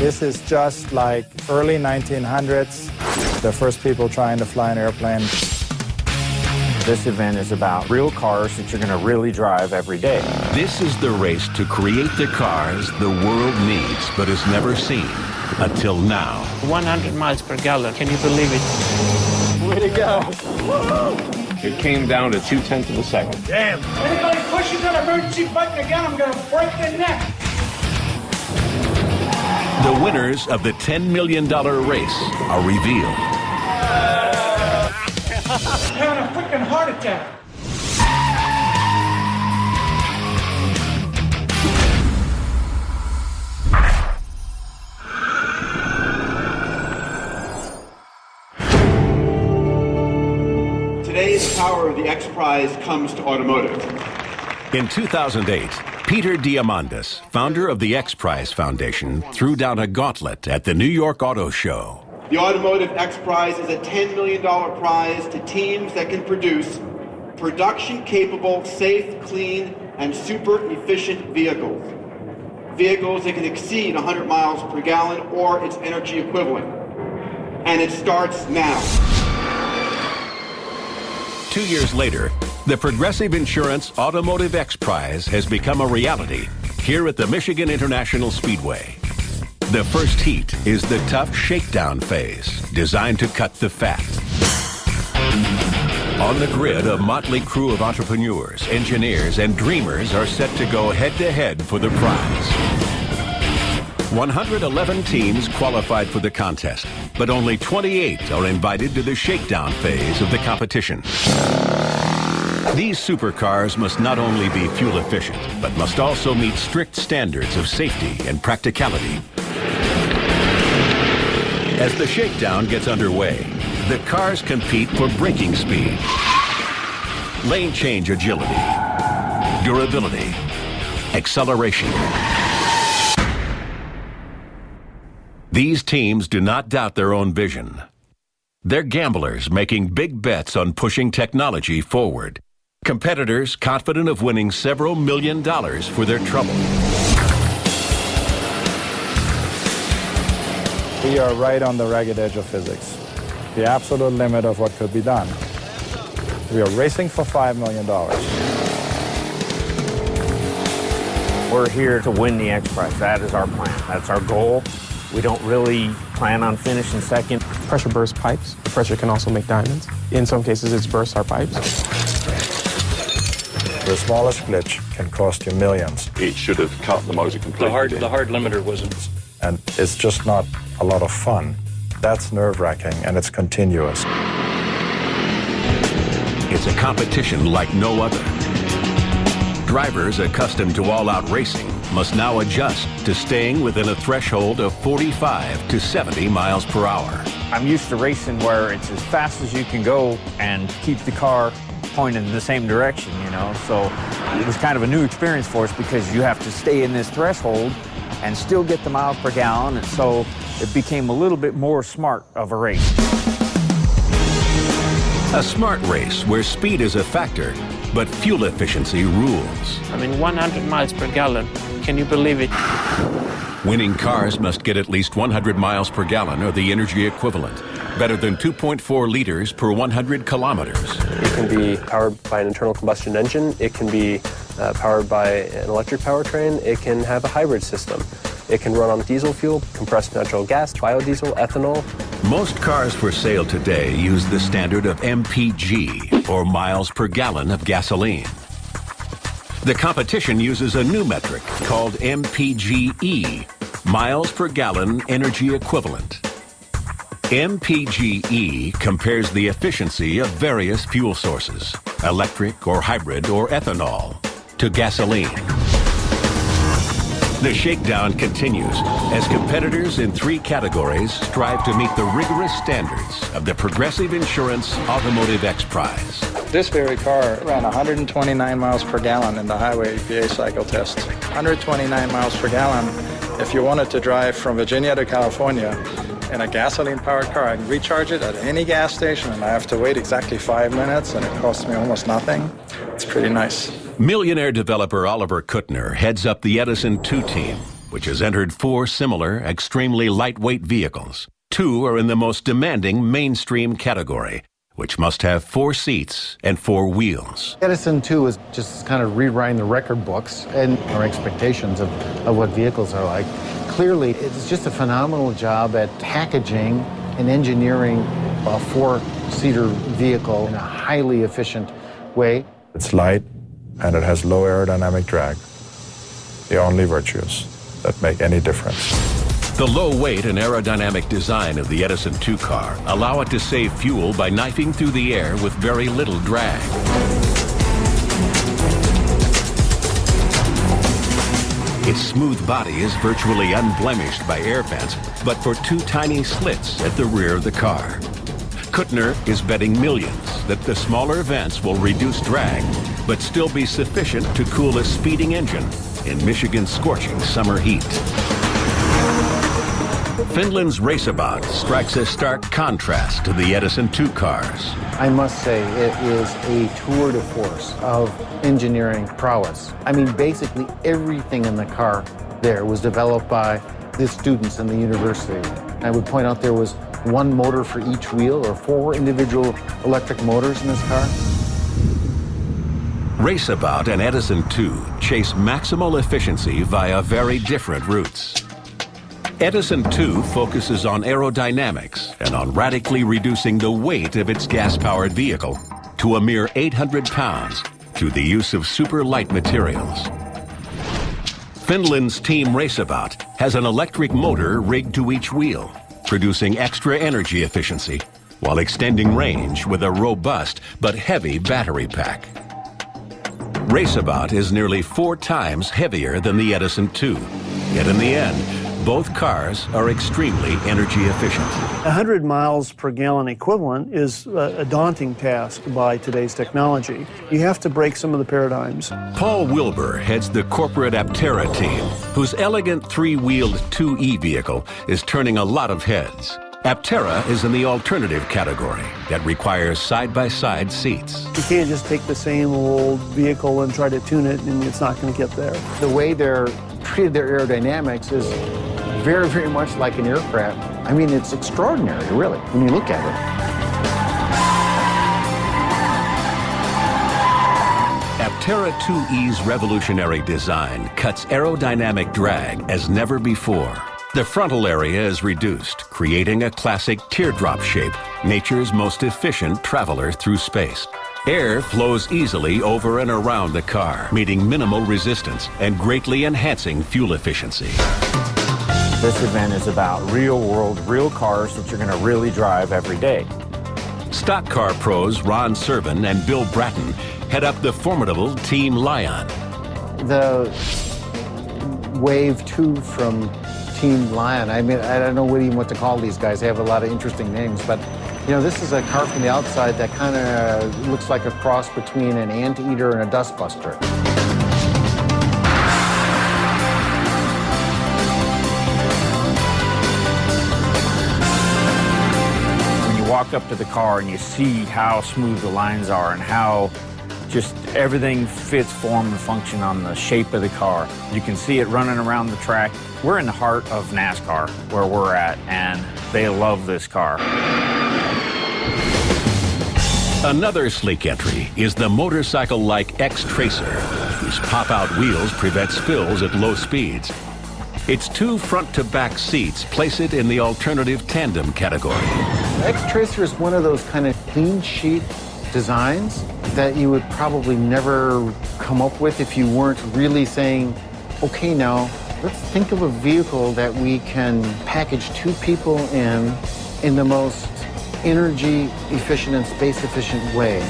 This is just like early 1900s, the first people trying to fly an airplane. This event is about real cars that you're going to really drive every day. This is the race to create the cars the world needs but has never seen until now. 100 miles per gallon. Can you believe it? Way to go. It came down to 0.2 of a second. Damn. Anybody pushes that emergency button again, I'm going to break their neck. The winners of the $10 million race are revealed. Having a freaking heart attack. Today's power of the X Prize comes to automotive. In 2008, Peter Diamandis, founder of the X Prize Foundation, threw down a gauntlet at the New York Auto Show. The Automotive X Prize is a $10 million prize to teams that can produce production-capable, safe, clean, and super efficient vehicles. Vehicles that can exceed 100 miles per gallon or its energy equivalent. And it starts now. 2 years later, the Progressive Insurance Automotive X Prize has become a reality here at the Michigan International Speedway. The first heat is the tough shakedown phase, designed to cut the fat. On the grid, a motley crew of entrepreneurs, engineers, and dreamers are set to go head-to-head for the prize. 111 teams qualified for the contest, but only 28 are invited to the shakedown phase of the competition. These supercars must not only be fuel efficient, but must also meet strict standards of safety and practicality. As the shakedown gets underway, the cars compete for braking speed, lane change agility, durability, acceleration. These teams do not doubt their own vision. They're gamblers making big bets on pushing technology forward. Competitors confident of winning several $1 million for their trouble. We are right on the ragged edge of physics, the absolute limit of what could be done. We are racing for $5 million. We're here to win the X Prize. That is our plan. That's our goal. We don't really plan on finishing second. Pressure bursts pipes. The pressure can also make diamonds. In some cases, it's burst our pipes. The smallest glitch can cost you millions. It should have cut the motor completely. The hard limiter wasn't. And it's just not a lot of fun. That's nerve-wracking, and it's continuous. It's a competition like no other. Drivers accustomed to all-out racing must now adjust to staying within a threshold of 45 to 70 miles per hour. I'm used to racing where it's as fast as you can go and keep the car pointed in the same direction, you know. So it was kind of a new experience for us because you have to stay in this threshold and still get the miles per gallon, and so it became a little bit more smart of a race. A smart race where speed is a factor, but fuel efficiency rules. I mean, 100 miles per gallon. Can you believe it? Winning cars must get at least 100 miles per gallon or the energy equivalent, better than 2.4 liters per 100 kilometers. It can be powered by an internal combustion engine. It can be powered by an electric powertrain. It can have a hybrid system. It can run on diesel fuel, compressed natural gas, biodiesel, ethanol. Most cars for sale today use the standard of MPG, or miles per gallon of gasoline. The competition uses a new metric called MPGE, miles per gallon energy equivalent. MPGE compares the efficiency of various fuel sources, electric or hybrid or ethanol, to gasoline. The shakedown continues as competitors in 3 categories strive to meet the rigorous standards of the Progressive Insurance Automotive X Prize. This very car ran 129 miles per gallon in the highway EPA cycle test. 129 miles per gallon. If you wanted to drive from Virginia to California in a gasoline-powered car, I can recharge it at any gas station, and I have to wait exactly 5 minutes, and it costs me almost nothing. It's pretty nice. Millionaire developer Oliver Kuttner heads up the Edison 2 team, which has entered 4 similar, extremely lightweight vehicles. 2 are in the most demanding mainstream category, which must have 4 seats and 4 wheels. Edison 2 is just kind of rewriting the record books and our expectations of what vehicles are like. Clearly, it's just a phenomenal job at packaging and engineering a 4-seater vehicle in a highly efficient way. It's light and it has low aerodynamic drag. The only virtues that make any difference. The low weight and aerodynamic design of the Edison 2 car allow it to save fuel by knifing through the air with very little drag. Its smooth body is virtually unblemished by air vents, but for 2 tiny slits at the rear of the car. Kuttner is betting millions that the smaller vents will reduce drag, but still be sufficient to cool a speeding engine in Michigan's scorching summer heat. Finland's Raceabout strikes a stark contrast to the Edison 2 cars. I must say it is a tour de force of engineering prowess. I mean, basically everything in the car there was developed by the students in the university. I would point out there was 1 motor for each wheel, or 4 individual electric motors in this car. Raceabout and Edison 2 chase maximal efficiency via very different routes. Edison 2 focuses on aerodynamics and on radically reducing the weight of its gas-powered vehicle to a mere 800 pounds through the use of super light materials. Finland's Team Raceabout has an electric motor rigged to each wheel, producing extra energy efficiency while extending range with a robust but heavy battery pack. Raceabout is nearly 4 times heavier than the Edison 2, yet in the end, both cars are extremely energy efficient. 100 miles per gallon equivalent is a daunting task by today's technology. You have to break some of the paradigms. Paul Wilbur heads the corporate Aptera team, whose elegant 3-wheeled 2E vehicle is turning a lot of heads. Aptera is in the alternative category that requires side-by-side seats. You can't just take the same old vehicle and try to tune it, and it's not going to get there. The way they're treated, their aerodynamics, is very, very much like an aircraft. I mean, it's extraordinary, really, when you look at it. Aptera 2E's revolutionary design cuts aerodynamic drag as never before. The frontal area is reduced, creating a classic teardrop shape, nature's most efficient traveler through space. Air flows easily over and around the car, meeting minimal resistance and greatly enhancing fuel efficiency. This event is about real-world, real cars that you're going to really drive every day. Stock car pros Ron Servin and Bill Bratton head up the formidable Team Lion. The Wave 2 from Team Lion, I mean, I don't know even what to call these guys. They have a lot of interesting names, but you know, this is a car from the outside that kind of looks like a cross between an anteater and a dustbuster. Walk up to the car and you see how smooth the lines are and how just everything fits form and function on the shape of the car. You can see it running around the track. We're in the heart of NASCAR where we're at, and they love this car. Another sleek entry is the motorcycle-like X-Tracer, whose pop-out wheels prevent spills at low speeds. Its 2 front-to-back seats place it in the alternative tandem category. X-Tracer is one of those kind of clean sheet designs that you would probably never come up with if you weren't really saying, okay, now let's think of a vehicle that we can package 2 people in the most energy efficient and space efficient way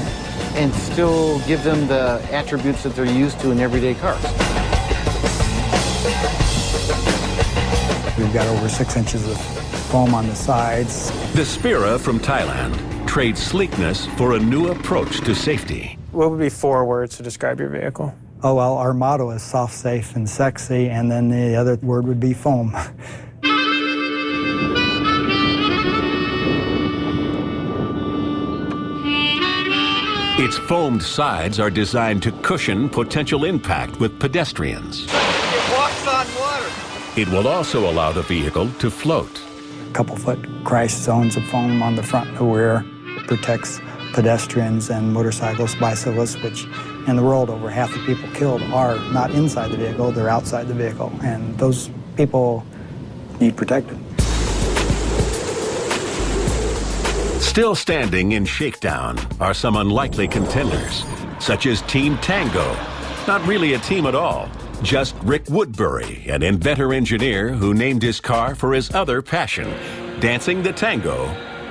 and still give them the attributes that they're used to in everyday cars. We've got over 6 inches of foam on the sides. The Spira from Thailand trades sleekness for a new approach to safety. What would be 4 words to describe your vehicle? Oh, well, our motto is soft, safe, and sexy, and then the other word would be foam. Its foamed sides are designed to cushion potential impact with pedestrians. It walks on water. It will also allow the vehicle to float. A couple-foot crash zones of foam on the front and rear protects pedestrians and motorcyclists, bicyclists, which in the world over half the people killed are not inside the vehicle, they're outside the vehicle. And those people need protected. Still standing in shakedown are some unlikely contenders, such as Team Tango. Not really a team at all, just Rick Woodbury, an inventor-engineer who named his car for his other passion, dancing the tango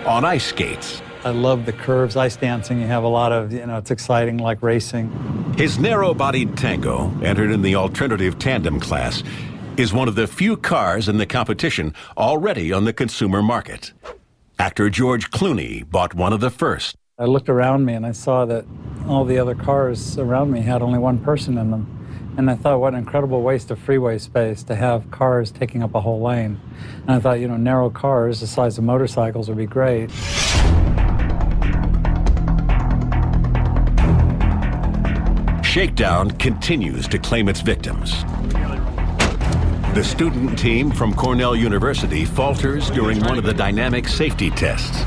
on ice skates. I love the curves, ice dancing. You have a lot of, it's exciting, like racing. His narrow-bodied Tango, entered in the alternative tandem class, is one of the few cars in the competition already on the consumer market. Actor George Clooney bought one of the first. I looked around me and I saw that all the other cars around me had only one person in them. And I thought, what an incredible waste of freeway space to have cars taking up a whole lane. And I thought, narrow cars the size of motorcycles would be great. Shakedown continues to claim its victims. The student team from Cornell University falters during one of the dynamic safety tests.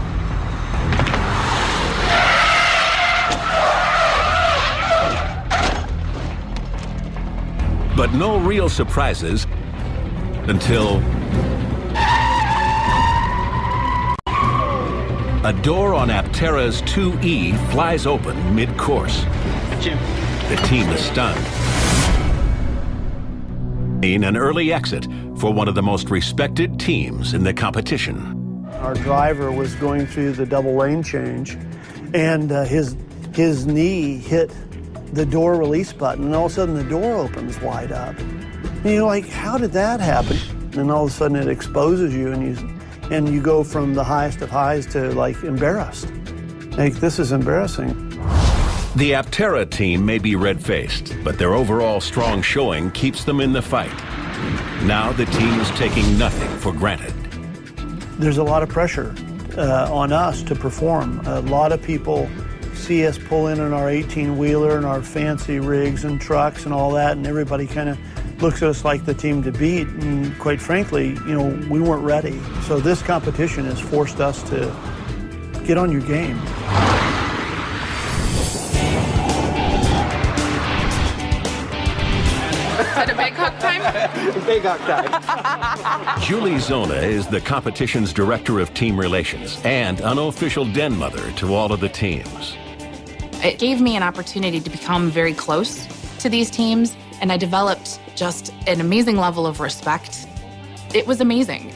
But no real surprises until a door on Aptera's 2E flies open mid-course. The team is stunned. An early exit for one of the most respected teams in the competition. Our driver was going through the double lane change, and his knee hit the door release button, and all of a sudden the door opens wide up. And you're like, how did that happen? And all of a sudden it exposes you, and you go from the highest of highs to like embarrassed. Like, this is embarrassing. The Aptera team may be red-faced, but their overall strong showing keeps them in the fight. Now the team is taking nothing for granted. There's a lot of pressure on us to perform. A lot of people see us pull in our 18-wheeler and our fancy rigs and trucks and all that, and everybody kind of looks at us like the team to beat. And quite frankly, we weren't ready. So this competition has forced us to get on your game. Is it a big hook time? Big hook time. Julie Zona is the competition's director of team relations and unofficial den mother to all of the teams. It gave me an opportunity to become very close to these teams, and I developed just an amazing level of respect. It was amazing.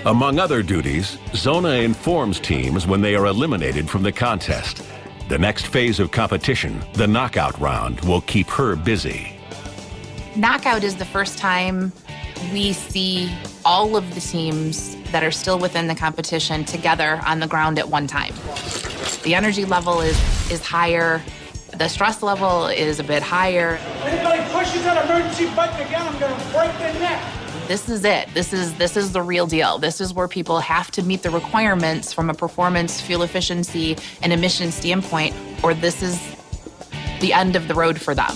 Among other duties, Zona informs teams when they are eliminated from the contest. The next phase of competition, the knockout round, will keep her busy. Knockout is the first time we see all of the teams that are still within the competition together on the ground at one time. The energy level is higher. The stress level is a bit higher. Anybody pushes that emergency button again, I'm going to break their neck. This is it. This is the real deal. This is where people have to meet the requirements from a performance, fuel efficiency, and emission standpoint, or this is the end of the road for them.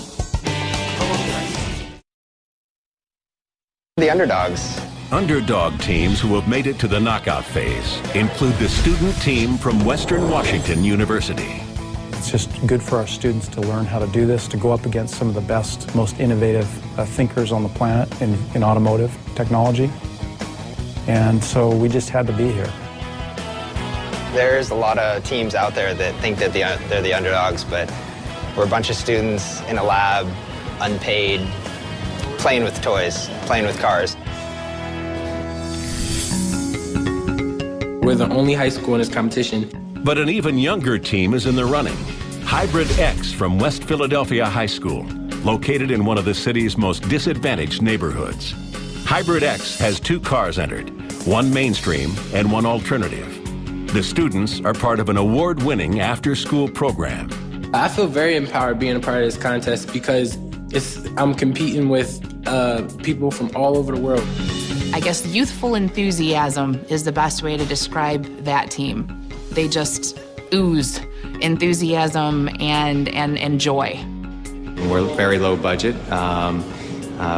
The underdogs. Underdog teams who have made it to the knockout phase include the student team from Western Washington University. It's just good for our students to learn how to do this, to go up against some of the best, most innovative thinkers on the planet in automotive technology. And so we just had to be here. There's a lot of teams out there that think that they're the underdogs, but we're a bunch of students in a lab, unpaid, playing with toys, playing with cars. We're the only high school in this competition. But an even younger team is in the running. Hybrid X from West Philadelphia High School, located in one of the city's most disadvantaged neighborhoods. Hybrid X has 2 cars entered, one mainstream and one alternative. The students are part of an award-winning after-school program. I feel very empowered being a part of this contest because I'm competing with people from all over the world. I guess youthful enthusiasm is the best way to describe that team. They just ooze enthusiasm and joy. We're very low budget.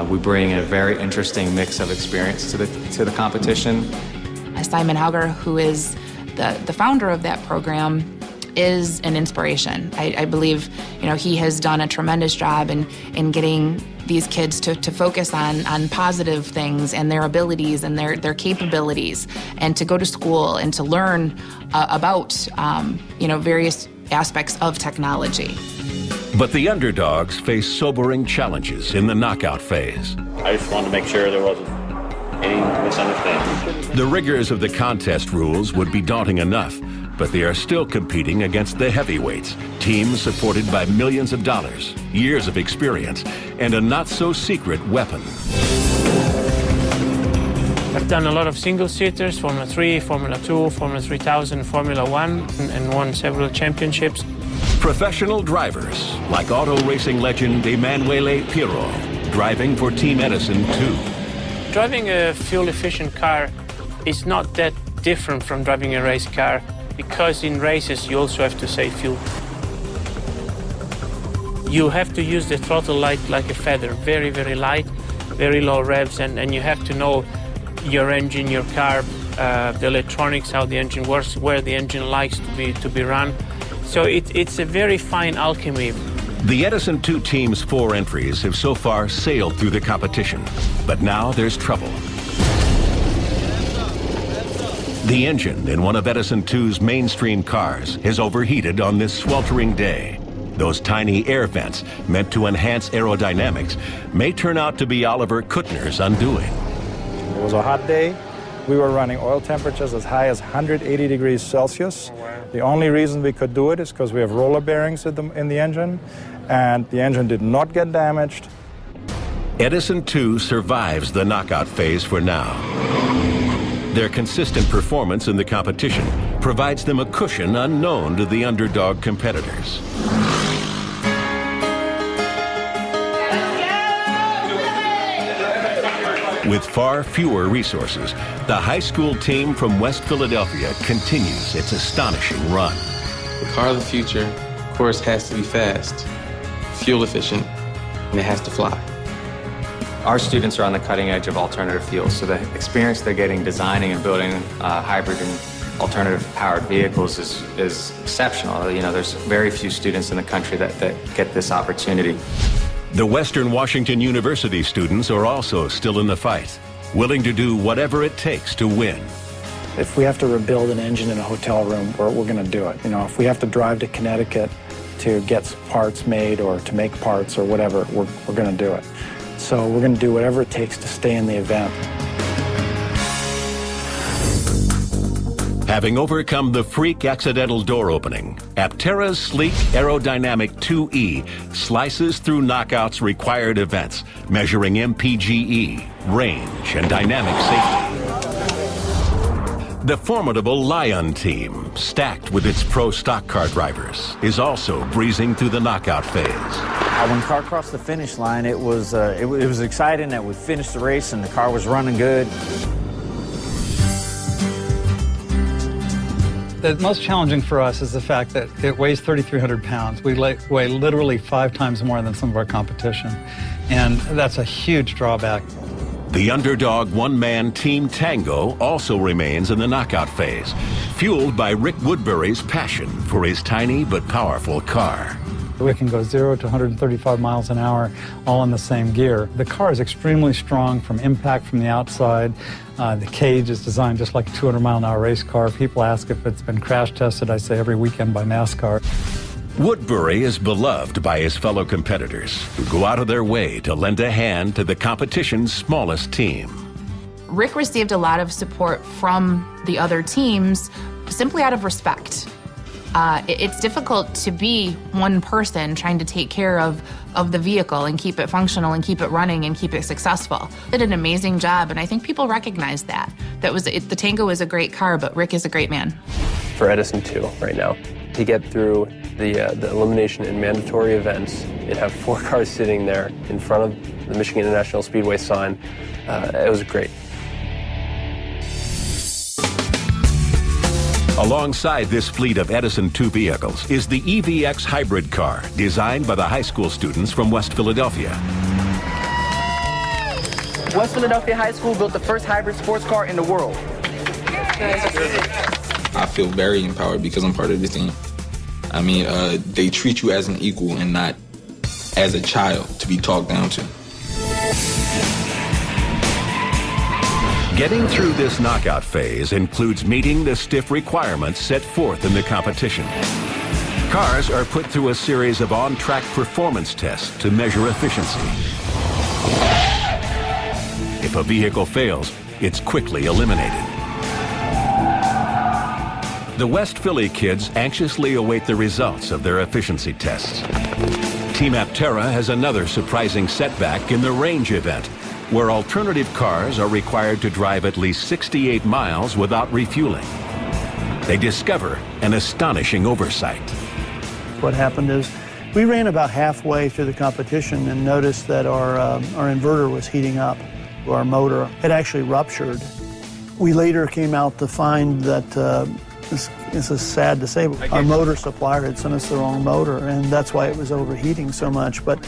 We bring a very interesting mix of experience to the competition. Simon Hauger, who is the founder of that program, is an inspiration. I believe, he has done a tremendous job in getting these kids to focus on positive things and their abilities and their capabilities, and to go to school and to learn about, various aspects of technology. But the underdogs face sobering challenges in the knockout phase. I just wanted to make sure there wasn't any misunderstanding. The rigors of the contest rules would be daunting enough, but they are still competing against the heavyweights, teams supported by millions of dollars, years of experience, and a not-so-secret weapon. I've done a lot of single-seaters, Formula 3, Formula 2, Formula 3000, Formula 1, and won several championships. Professional drivers, like auto racing legend Emanuele Pirro, driving for Team Edison too. Driving a fuel-efficient car is not that different from driving a race car, because in races you also have to save fuel. You have to use the throttle like a feather, very, very light, very low revs, and you have to know your engine, your car, the electronics, how the engine works, where the engine likes to be run. So it's a very fine alchemy. The Edison 2 team's 4 entries have so far sailed through the competition, but now there's trouble. The engine in one of Edison 2's mainstream cars has overheated on this sweltering day. Those tiny air vents, meant to enhance aerodynamics, may turn out to be Oliver Kuttner's undoing. It was a hot day. We were running oil temperatures as high as 180 degrees Celsius. The only reason we could do it is because we have roller bearings in the engine, and the engine did not get damaged. Edison 2 survives the knockout phase for now. Their consistent performance in the competition provides them a cushion unknown to the underdog competitors. With far fewer resources, the high school team from West Philadelphia continues its astonishing run. The car of the future, of course, has to be fast, fuel efficient, and it has to fly. Our students are on the cutting edge of alternative fuels, so the experience they're getting designing and building hybrid and alternative powered vehicles is exceptional. There's very few students in the country that get this opportunity. The Western Washington University students are also still in the fight, willing to do whatever it takes to win. If we have to rebuild an engine in a hotel room, we're going to do it. If we have to drive to Connecticut to get parts made or to make parts or whatever, we're going to do it. So we're going to do whatever it takes to stay in the event. Having overcome the freak accidental door opening, Aptera's sleek aerodynamic 2E slices through Knockout's required events, measuring MPGE, range, and dynamic safety. The formidable Lion team, stacked with its pro stock car drivers, is also breezing through the knockout phase. When the car crossed the finish line, it was exciting that we finished the race and the car was running good. The most challenging for us is the fact that it weighs 3,300 pounds. We weigh literally 5 times more than some of our competition, and that's a huge drawback. The underdog one-man Team Tango also remains in the knockout phase, fueled by Rick Woodbury's passion for his tiny but powerful car. We can go 0 to 135 miles an hour all in the same gear. The car is extremely strong from impact from the outside. The cage is designed just like a 200-mile-an-hour race car. People ask if it's been crash tested. I say every weekend by NASCAR. Woodbury is beloved by his fellow competitors, who go out of their way to lend a hand to the competition's smallest team. Rick received a lot of support from the other teams simply out of respect. It's difficult to be one person trying to take care of the vehicle and keep it functional and keep it running and keep it successful. Did an amazing job, and I think people recognize that. The Tango is a great car, but Rick is a great man. For Edison 2 right now, to get through the elimination and mandatory events and have 4 cars sitting there in front of the Michigan International Speedway sign, it was great. Alongside this fleet of Edison 2 vehicles is the EVX hybrid car, designed by the high school students from West Philadelphia. West Philadelphia High School built the first hybrid sports car in the world. I feel very empowered because I'm part of the team. I mean, they treat you as an equal and not as a child to be talked down to. Getting through this knockout phase includes meeting the stiff requirements set forth in the competition. Cars are put through a series of on-track performance tests to measure efficiency. If a vehicle fails, it's quickly eliminated. The West Philly kids anxiously await the results of their efficiency tests. Team Aptera has another surprising setback in the range event, where alternative cars are required to drive at least 68 miles without refueling. They discover an astonishing oversight. What happened is we ran about halfway through the competition and noticed that our inverter was heating up. Our motor had actually ruptured. We later came out to find that, this is sad to say, but our motor supplier had sent us the wrong motor, and that's why it was overheating so much. But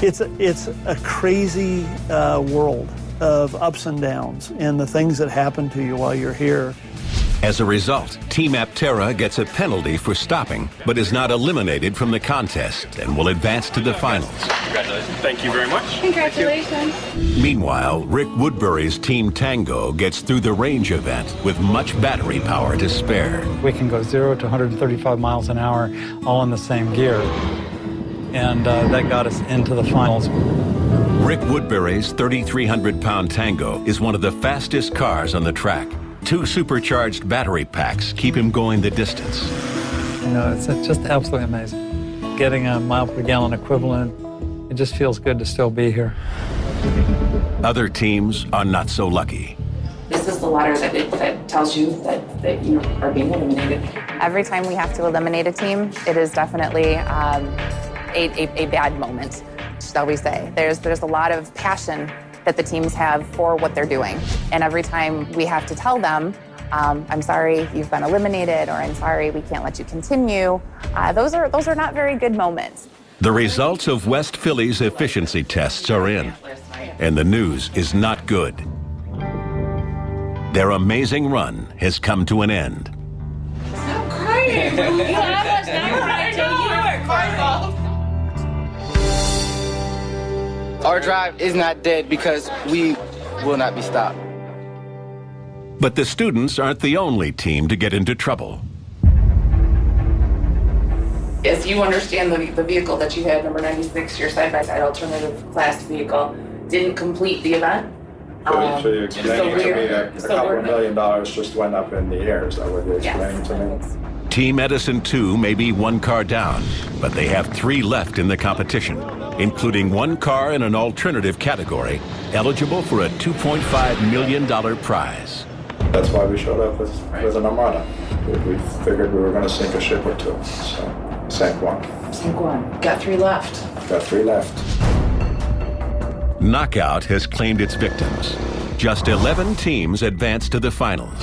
it's a crazy world of ups and downs and the things that happen to you while you're here. As a result, Team Aptera gets a penalty for stopping, but is not eliminated from the contest and will advance to the finals. Congratulations. Thank you very much. Congratulations. Meanwhile, Rick Woodbury's Team Tango gets through the range event with much battery power to spare. We can go 0 to 135 miles an hour all in the same gear, and that got us into the finals. Rick Woodbury's 3,300-pound Tango is one of the fastest cars on the track. 2 supercharged battery packs keep him going the distance. You know, it's just absolutely amazing. Getting a mile per gallon equivalent, it just feels good to still be here. Other teams are not so lucky. This is the ladder that tells you that you are being eliminated. Every time we have to eliminate a team, it is definitely a bad moment, shall we say. There's a lot of passion that the teams have for what they're doing. And every time we have to tell them, I'm sorry, you've been eliminated, or I'm sorry, we can't let you continue, those are not very good moments. The results of West Philly's efficiency tests are in, and the news is not good. Their amazing run has come to an end. Stop crying. You almost never cried till you were crying. Our drive is not dead because we will not be stopped. But the students aren't the only team to get into trouble. As you understand, the vehicle that you had, number 96, your side-by-side alternative class vehicle, didn't complete the event. So you're explaining to me that a couple of $1 million just went up in the air. Is that what you're explaining to me? Team Edison 2 may be 1 car down, but they have 3 left in the competition, including 1 car in an alternative category, eligible for a $2.5 million prize. That's why we showed up with an armada. We figured we were going to sink a ship or 2, so sank 1. Sank 1. Got 3 left. Got 3 left. Knockout has claimed its victims. Just 11 teams advance to the finals.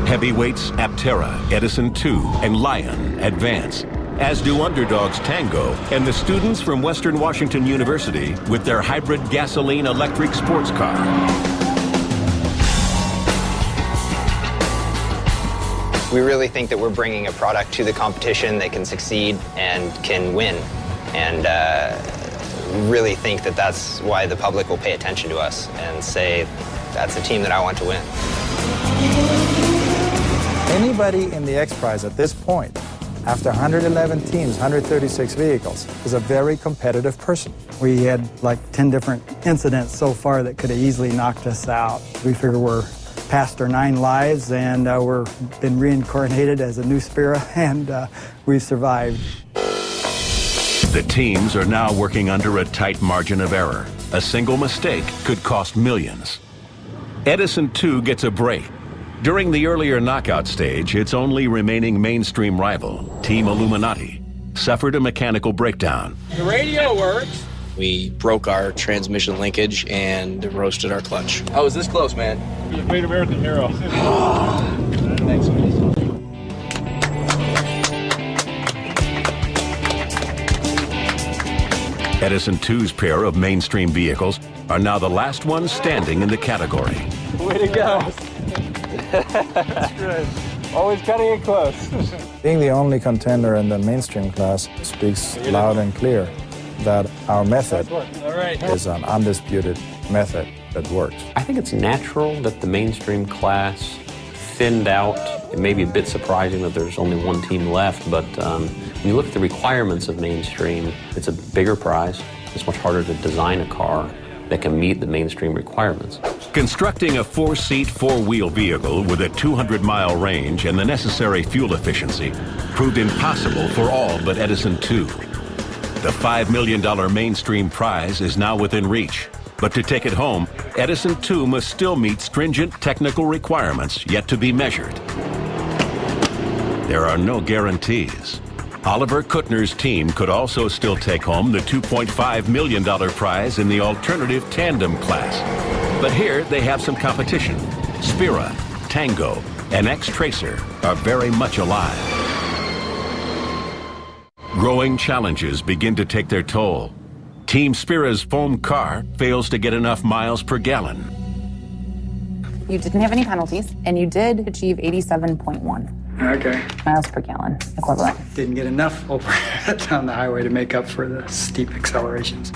Heavyweights Aptera, Edison 2, and Lion advance, as do underdogs Tango and the students from Western Washington University with their hybrid gasoline-electric sports car. We really think that we're bringing a product to the competition that can succeed and can win. And really think that that's why the public will pay attention to us and say, that's the team that I want to win. Anybody in the X Prize at this point, after 111 teams, 136 vehicles, is a very competitive person. We had like 10 different incidents so far that could have easily knocked us out. We figure we're past our 9 lives and we're been reincarnated as a new spirit, and we've survived. The teams are now working under a tight margin of error. A single mistake could cost millions. Edison 2 gets a break. During the earlier knockout stage, its only remaining mainstream rival, Team Illuminati, suffered a mechanical breakdown. The radio works. We broke our transmission linkage and roasted our clutch. I was this close, man. You're a great American hero. Thanks, man. Edison 2's pair of mainstream vehicles are now the last ones standing in the category. Way to go. That's good. Always cutting it close. Being the only contender in the mainstream class speaks loud and clear that our method is an undisputed method that works. I think it's natural that the mainstream class thinned out. It may be a bit surprising that there's only one team left, but when you look at the requirements of mainstream, it's a bigger prize. It's much harder to design a car that can meet the mainstream requirements. Constructing a 4-seat, 4-wheel vehicle with a 200-mile range and the necessary fuel efficiency proved impossible for all but Edison 2. The $5 million mainstream prize is now within reach. But to take it home, Edison 2 must still meet stringent technical requirements yet to be measured. There are no guarantees. Oliver Kuttner's team could also still take home the $2.5 million prize in the alternative tandem class. But here they have some competition. Spira, Tango, and X-Tracer are very much alive. Growing challenges begin to take their toll. Team Spira's foam car fails to get enough miles per gallon. You didn't have any penalties, and you did achieve 87.1. Okay. Miles per gallon equivalent. Didn't get enough overhead on the highway to make up for the steep accelerations.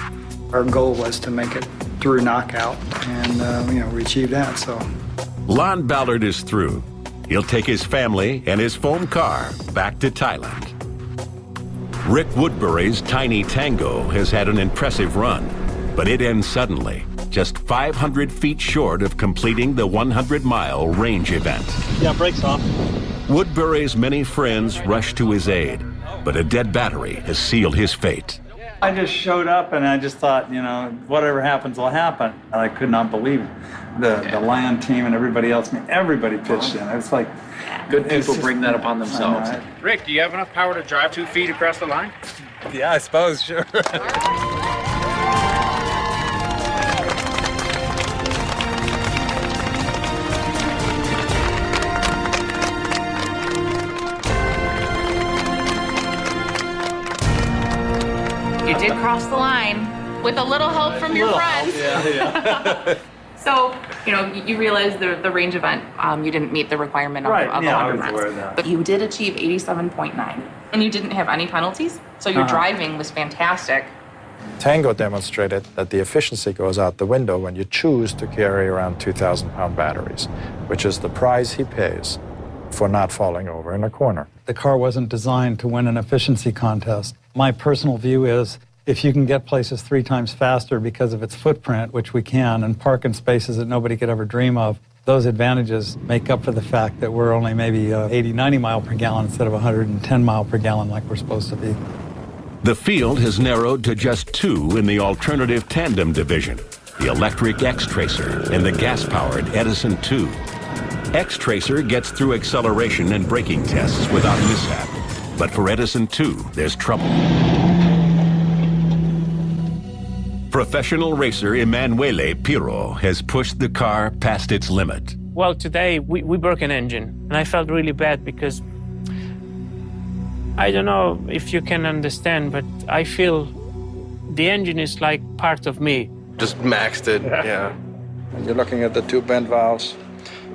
Our goal was to make it through knockout, and we achieved that. So, Lon Ballard is through. He'll take his family and his foam car back to Thailand. Rick Woodbury's tiny Tango has had an impressive run, but it ends suddenly, just 500 feet short of completing the 100-mile range event. Yeah, brakes off. Woodbury's many friends rush to his aid, but a dead battery has sealed his fate. I just showed up and I just thought, whatever happens will happen. I could not believe the land team and everybody else. Everybody pitched in. It's like good people bring that upon themselves. Rick, do you have enough power to drive 2 feet across the line? Yeah, I suppose, sure. You did cross the line with a little help from your friends. Yeah. So, you realize the range event, you didn't meet the requirement of 100 miles. But you did achieve 87.9. And you didn't have any penalties, so your driving was fantastic. Tango demonstrated that the efficiency goes out the window when you choose to carry around 2,000-pound batteries, which is the price he pays for not falling over in a corner. The car wasn't designed to win an efficiency contest. My personal view is if you can get places 3 times faster because of its footprint, which we can, and park in spaces that nobody could ever dream of, those advantages make up for the fact that we're only maybe 80, 90 mile per gallon instead of 110 mile per gallon like we're supposed to be. The field has narrowed to just 2 in the alternative tandem division, the electric X-Tracer and the gas-powered Edison 2. X-Tracer gets through acceleration and braking tests without mishap, but for Edison 2, there's trouble. Professional racer Emanuele Pirro has pushed the car past its limit. Well, today we broke an engine, and I felt really bad because I don't know if you can understand, but I feel the engine is like part of me. Just maxed it, yeah. And you're looking at the 2 bent valves.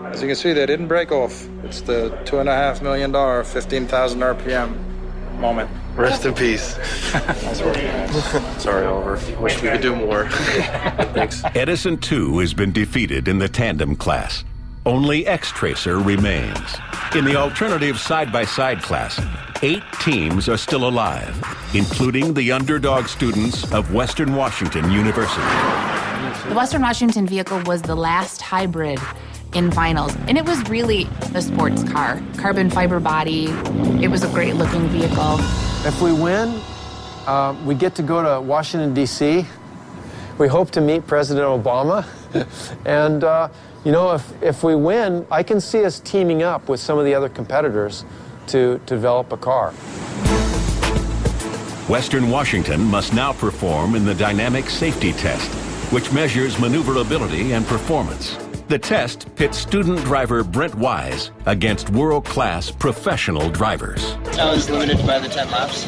As you can see, they didn't break off. It's the $2.5 million, 15,000 RPM moment. Rest in peace. Sorry, Oliver. Wish we could do more. Thanks. Edison 2 has been defeated in the tandem class. Only X-Tracer remains. In the alternative side-by-side class, 8 teams are still alive, including the underdog students of Western Washington University. The Western Washington vehicle was the last hybrid in finals, and it was really a sports car. Carbon fiber body, it was a great looking vehicle. If we win, we get to go to Washington, D.C. We hope to meet President Obama. And, if we win, I can see us teaming up with some of the other competitors to develop a car. Western Washington must now perform in the dynamic safety test, which measures maneuverability and performance. The test pits student driver Brent Wise against world-class professional drivers. I was limited by the 10 laps.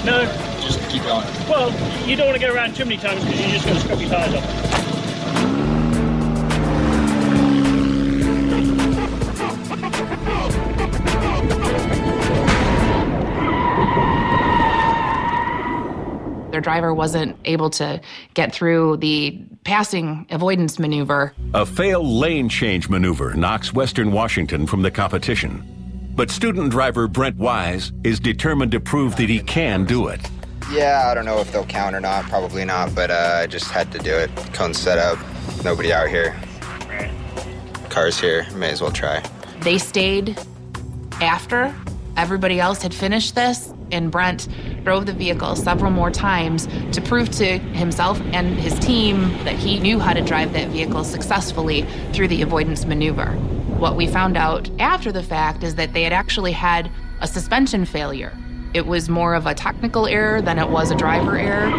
No. Just keep going. Well, you don't want to go around too many times because you're just going to scrub your tires off. Their driver wasn't able to get through the passing avoidance maneuver. A failed lane change maneuver knocks Western Washington from the competition. But student driver Brent Wise is determined to prove that he can do it. Yeah, I don't know if they'll count or not, probably not, but I just had to do it. Cone set up, nobody out here. Cars here, may as well try. They stayed after everybody else had finished this, and Brent drove the vehicle several more times to prove to himself and his team that he knew how to drive that vehicle successfully through the avoidance maneuver. What we found out after the fact is that they had actually had a suspension failure. It was more of a technical error than it was a driver error.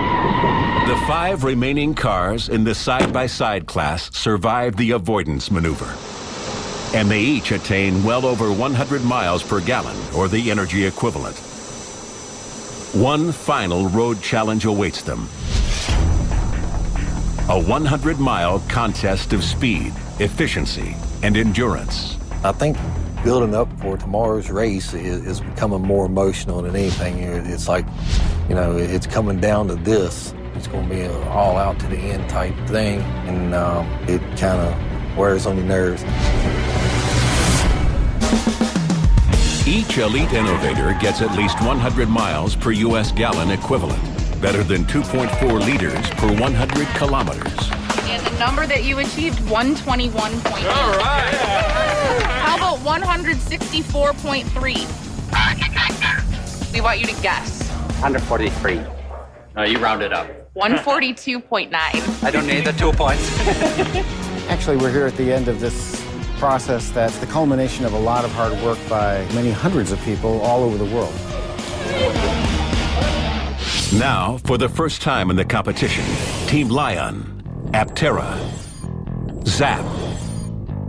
The 5 remaining cars in the side-by-side class survived the avoidance maneuver. And they each attain well over 100 miles per gallon, or the energy equivalent. One final road challenge awaits them. A 100-mile contest of speed, efficiency, and endurance. I think building up for tomorrow's race is becoming more emotional than anything. It's like, you know, it's coming down to this. It's going to be an all-out to the end type thing, and it kind of wears on your nerves. Each elite innovator gets at least 100 miles per U.S. gallon equivalent, better than 2.4 liters per 100 kilometers. And the number that you achieved, 121.8. All right. How about 164.3? We want you to guess. 143. No, you round it up. 142.9. I don't need the 2 points. Actually, we're here at the end of this process that's the culmination of a lot of hard work by many hundreds of people all over the world. Now, for the first time in the competition, Team Lion, Aptera, Zap,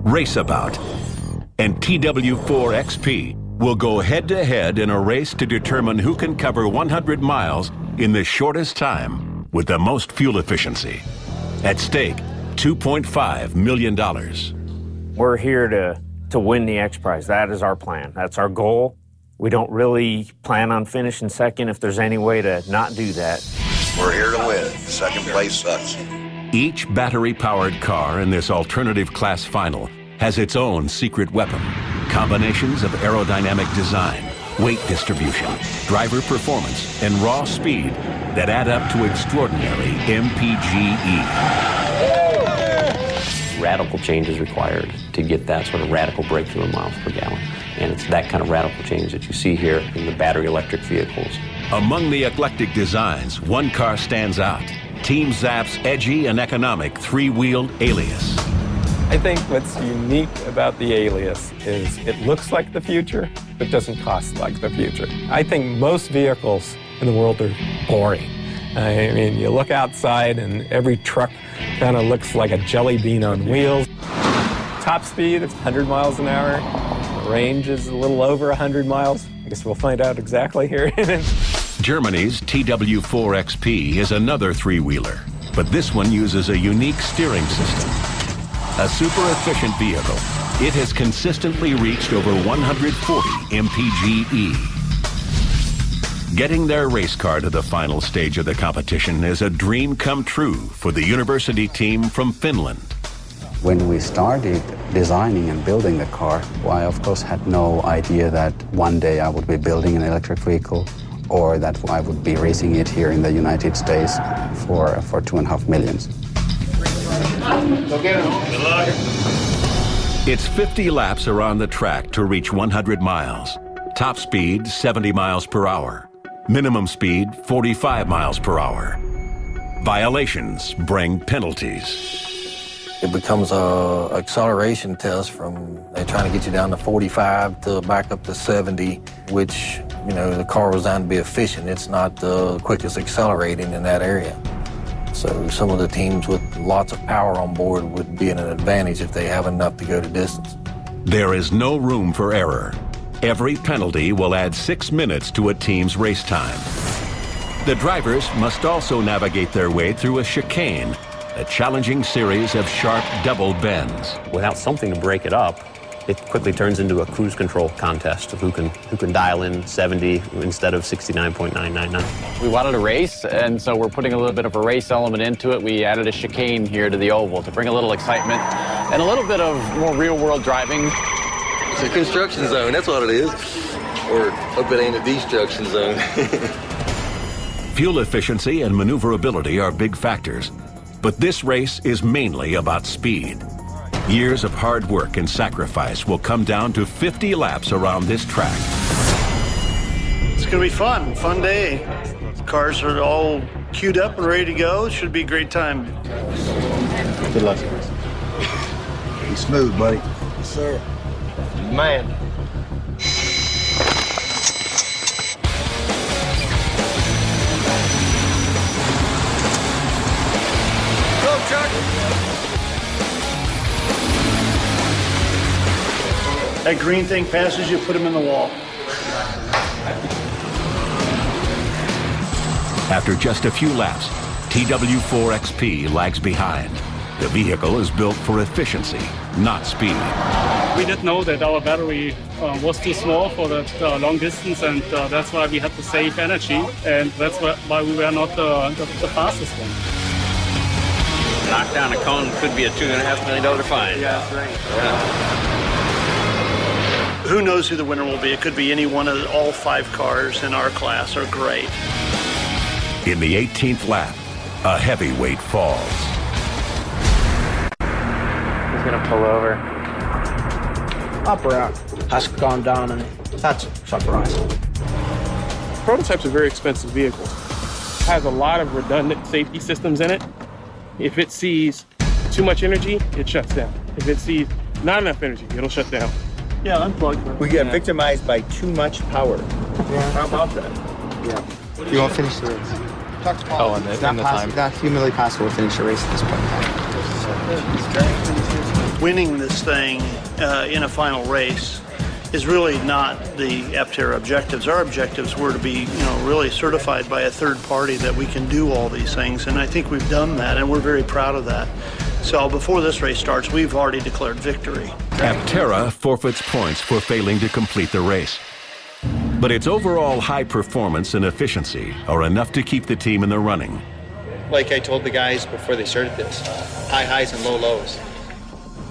Raceabout, and TW4XP will go head-to-head in a race to determine who can cover 100 miles in the shortest time with the most fuel efficiency. At stake, $2.5 million. We're here to win the X Prize. That is our plan. That's our goal. We don't really plan on finishing second if there's any way to not do that. We're here to win. Second place sucks. Each battery-powered car in this alternative class final has its own secret weapon. Combinations of aerodynamic design, weight distribution, driver performance, and raw speed that add up to extraordinary MPGE. Radical change is required to get that sort of radical breakthrough in miles per gallon. And it's that kind of radical change that you see here in the battery electric vehicles. Among the eclectic designs, one car stands out. Team Zap's edgy and economic 3-wheeled Alias. I think what's unique about the Alias is it looks like the future, but doesn't cost like the future. I think most vehicles in the world are boring. I mean, you look outside and every truck kind of looks like a jelly bean on wheels. Top speed is 100 miles an hour. The range is a little over 100 miles. I guess we'll find out exactly here. Germany's TW4XP is another 3-wheeler, but this one uses a unique steering system. A super efficient vehicle, it has consistently reached over 140 mpge. Getting their race car to the final stage of the competition is a dream come true for the university team from Finland. When we started designing and building the car, well, I of course had no idea that one day I would be building an electric vehicle or that I would be racing it here in the United States for $2.5 million. Good luck. It's 50 laps around the track to reach 100 miles. Top speed, 70 miles per hour. Minimum speed, 45 miles per hour. Violations bring penalties. It becomes a acceleration test from they're trying to get you down to 45 to back up to 70, which, you know, the car was designed to be efficient. It's not the quickest accelerating in that area. So some of the teams with lots of power on board would be at an advantage if they have enough to go to distance. There is no room for error. Every penalty will add 6 minutes to a team's race time. The drivers must also navigate their way through a chicane, a challenging series of sharp double bends. Without something to break it up, it quickly turns into a cruise control contest of who can dial in 70 instead of 69.999. We wanted a race, and so we're putting a little bit of a race element into it. We added a chicane here to the oval to bring a little excitement and a little bit of more real-world driving. It's a construction zone, that's what it is. Or hope it ain't a destruction zone. Fuel efficiency and maneuverability are big factors, but this race is mainly about speed. Years of hard work and sacrifice will come down to 50 laps around this track. It's going to be fun day. The cars are all queued up and ready to go. It should be a great time. Good luck. Be smooth, buddy. Yes, sir. Man. Go, Chuck. That green thing passes you, put them in the wall. After just a few laps, TW4XP lags behind. The vehicle is built for efficiency, not speed. We didn't know that our battery was too small for the long distance, and that's why we had to save energy, and that's why we were not the fastest one. Knock down a cone could be a $2.5 million fine. Yeah, that's right. Yeah. Who knows who the winner will be? It could be any one of all 5 cars in our class are great. In the 18th lap, a heavyweight falls. He's gonna pull over. Up around has gone down, and that's a surprise. Prototypes are very expensive vehicles. It has a lot of redundant safety systems in it. If it sees too much energy, it shuts down. If it sees not enough energy, it'll shut down. Yeah, unplugged. We get victimized by too much power. Yeah. How about that? Yeah. You won't finish the race. Oh, and it's not humanly possible to finish a race at this point. Winning this thing in a final race is really not the Aptera objectives. Our objectives were to be, really certified by a third party that we can do all these things, and I think we've done that, and we're very proud of that. So before this race starts, we've already declared victory. Aptera forfeits points for failing to complete the race. But its overall high performance and efficiency are enough to keep the team in the running. Like I told the guys before they started this, high highs and low lows.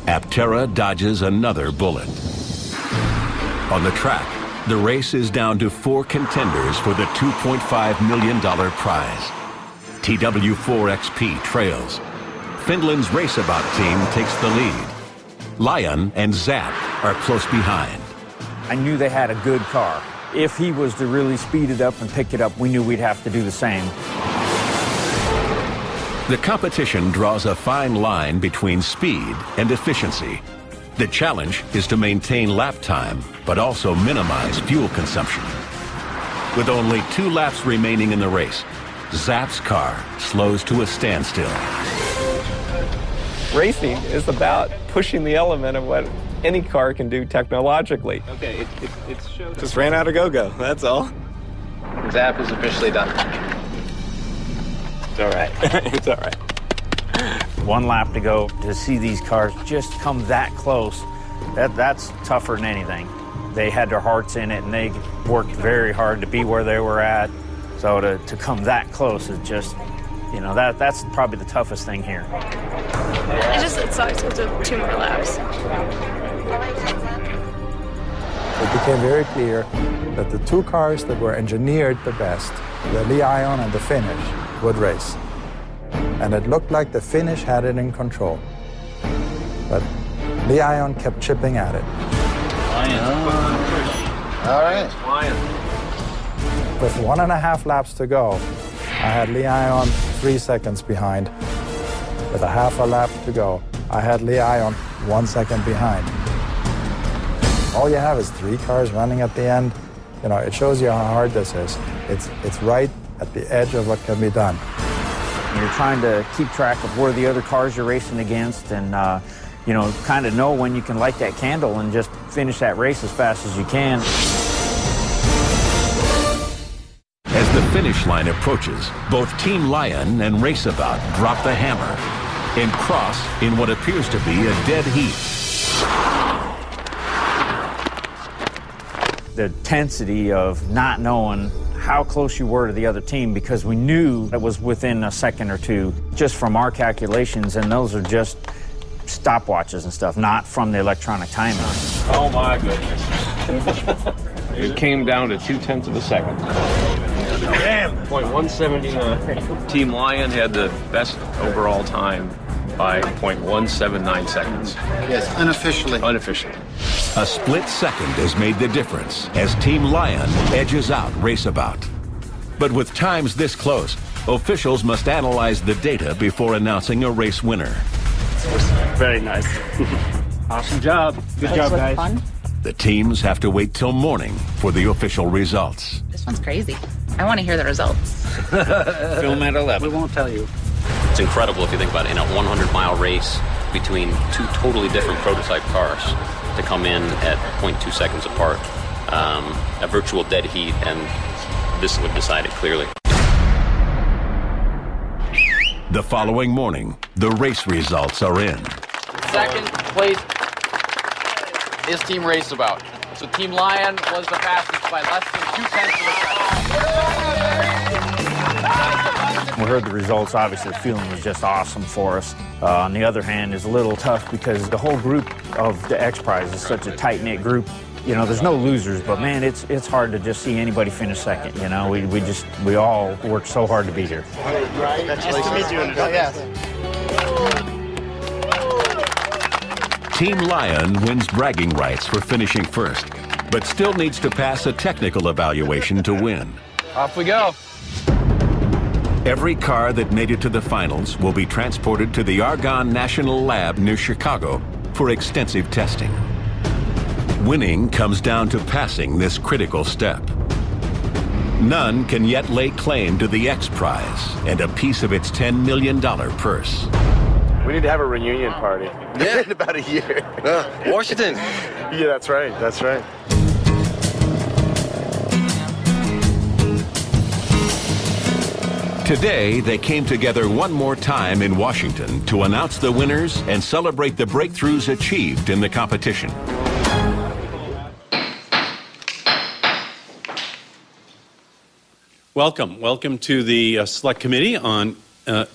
Aptera dodges another bullet. On the track, the race is down to 4 contenders for the $2.5 million prize. TW4XP trails. Finland's Raceabout team takes the lead. Lion and Zap are close behind. I knew they had a good car. If he was to really speed it up and pick it up, we knew we'd have to do the same. The competition draws a fine line between speed and efficiency. The challenge is to maintain lap time, but also minimize fuel consumption. With only 2 laps remaining in the race, Zap's car slows to a standstill. Racing is about pushing the element of what any car can do technologically. Okay, it's showed. Just ran out of go-go, that's all. Zap is officially done. It's all right. It's all right. 1 lap to go. To see these cars just come that close, that's tougher than anything. They had their hearts in it, and they worked very hard to be where they were at. So to come that close is just, that's probably the toughest thing here. It sucks with the 2 more laps. It became very clear that the 2 cars that were engineered the best, the Lee Ion and the Finnish, would race. And it looked like the Finnish had it in control. But Lee Ion kept chipping at it. All right. With 1.5 laps to go, I had Lee Ion 3 seconds behind. With a half a lap to go, I had Lee Ion 1 second behind. All you have is 3 cars running at the end. It shows you how hard this is. It's right at the edge of what can be done. You're trying to keep track of where the other cars you're racing against, and kind of know when you can light that candle and just finish that race as fast as you can. As the the finish line approaches, both Team Lion and Raceabout drop the hammer and cross in what appears to be a dead heat. The intensity of not knowing how close you were to the other team, because we knew it was within a second or two just from our calculations, and those are just stopwatches and stuff, not from the electronic timing. Oh my goodness. It came down to 0.2 of a second. Damn! 0.179. Team Lion had the best overall time by 0.179 seconds. Yes, unofficially. Unofficially. A split second has made the difference as Team Lion edges out Raceabout. But with times this close, officials must analyze the data before announcing a race winner. Very nice. Awesome job. Good job, guys. Fun. The teams have to wait till morning for the official results. This one's crazy. I want to hear the results. Film at 11. We won't tell you. It's incredible if you think about it, in a 100-mile race between two totally different prototype cars to come in at 0.2 seconds apart. A virtual dead heat, and this would decide it clearly. The following morning, the race results are in. Second place is Team Raceabout. So Team Lion was the fastest by less than 0.2 of a second. We heard the results, obviously the feeling was just awesome for us. On the other hand, it's a little tough because the whole group of the X Prize is such a tight-knit group. You know, there's no losers, but man, it's hard to just see anybody finish second. You know, we all worked so hard to be here. Nice to meet you. Yes. Team Lion wins bragging rights for finishing first, but still needs to pass a technical evaluation to win. Off we go. Every car that made it to the finals will be transported to the Argonne National Lab near Chicago for extensive testing. Winning comes down to passing this critical step. None can yet lay claim to the X Prize and a piece of its $10 million purse. We need to have a reunion party. Yeah. In about a year. Washington. Yeah, that's right. That's right. Today, they came together one more time in Washington to announce the winners and celebrate the breakthroughs achieved in the competition. Welcome to the Select Committee on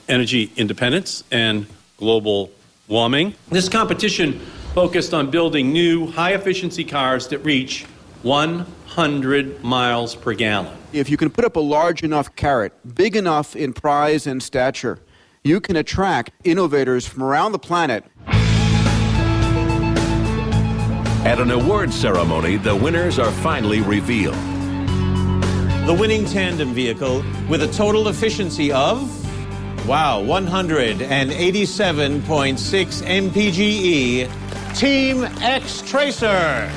Energy Independence and Global Warming. This competition focused on building new high-efficiency cars that reach 100 miles per gallon. If you can put up a large enough carrot, big enough in prize and stature, you can attract innovators from around the planet. At an awards ceremony, the winners are finally revealed. The winning tandem vehicle with a total efficiency of, 187.6 mpge, Team X Tracer.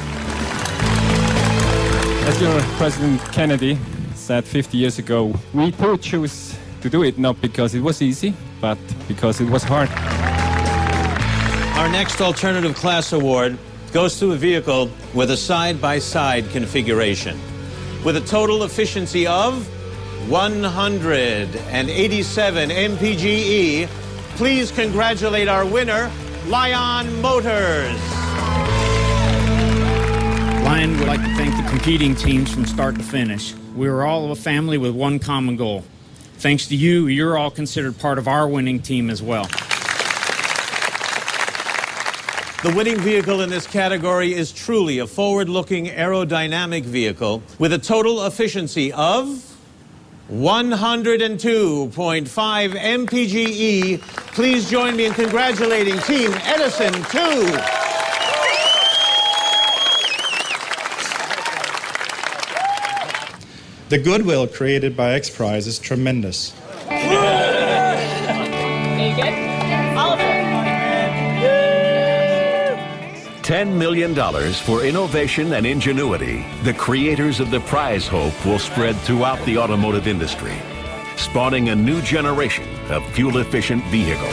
As your President Kennedy said 50 years ago, we too choose to do it not because it was easy, but because it was hard. Our next alternative class award goes to a vehicle with a side-by-side configuration. With a total efficiency of 187 mpge, please congratulate our winner, Lion Motors. Lion would like to thank the competing teams from start to finish. We are all a family with one common goal. Thanks to you, you're all considered part of our winning team as well. The winning vehicle in this category is truly a forward-looking aerodynamic vehicle with a total efficiency of 102.5 mpge. Please join me in congratulating Team Edison 2. The goodwill created by X Prize is tremendous. $10 million for innovation and ingenuity. The creators of the prize hope will spread throughout the automotive industry, spawning a new generation of fuel-efficient vehicles.